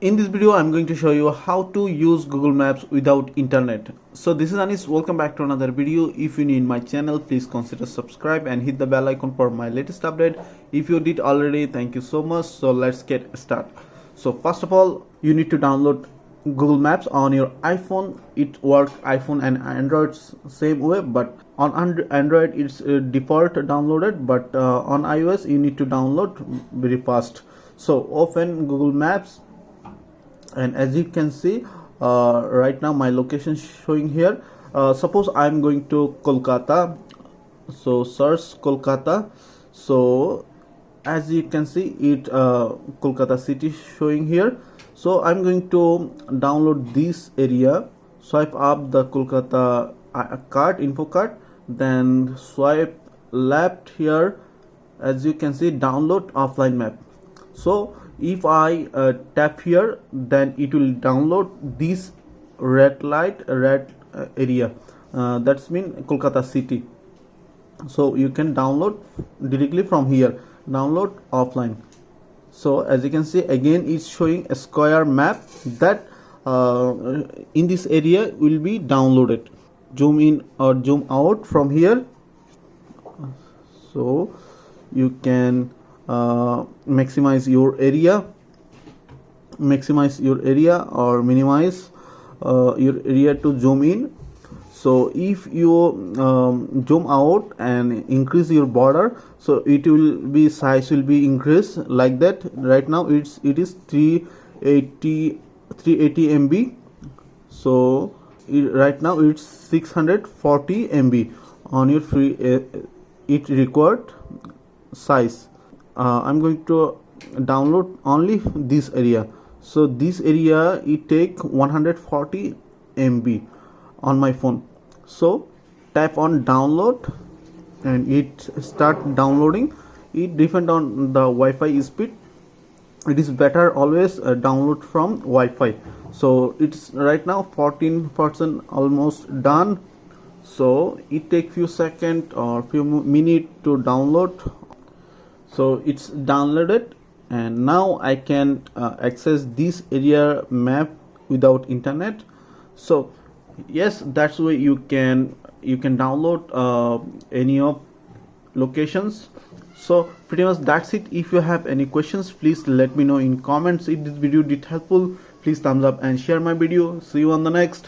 In this video I'm going to show you how to use Google Maps without internet. So this is Anis. Welcome back to another video. If you're new in my channel, please consider subscribe and hit the bell icon for my latest update. If you did already, thank you so much. So let's get started. So first of all, you need to download Google Maps on your iPhone. It works iPhone and Android same way, but on Android it's default downloaded, but on iOS you need to download very fast. So open Google Maps, and as you can see right now my location showing here. Suppose I'm going to Kolkata, so search Kolkata. So as you can see it Kolkata city showing here. So I'm going to download this area. Swipe up the Kolkata card, info card, then swipe left here. As you can see, download offline map. So if I tap here, then it will download this red area, that's mean Kolkata city. So you can download directly from here, download offline. So as you can see, again it's showing a square map that in this area will be downloaded. Zoom in or zoom out from here, so you can maximize your area or minimize your area to zoom in. So if you zoom out and increase your border, so it will be size will be increased like that. Right now it is 380 MB. so right now it's 640 MB on your free it required size. I'm going to download only this area. So this area it take 140 MB on my phone. So tap on download and it start downloading. It depend on the Wi-Fi speed. It is better always download from Wi-Fi. So it's right now 14% almost done. So it take few seconds or few minutes to download. So it's downloaded, and now I can access this area map without internet. So yes, that's why you can download any of locations. So pretty much that's it. If you have any questions, please let me know in comments. If this video did helpful, please thumbs up and share my video. See you on the next.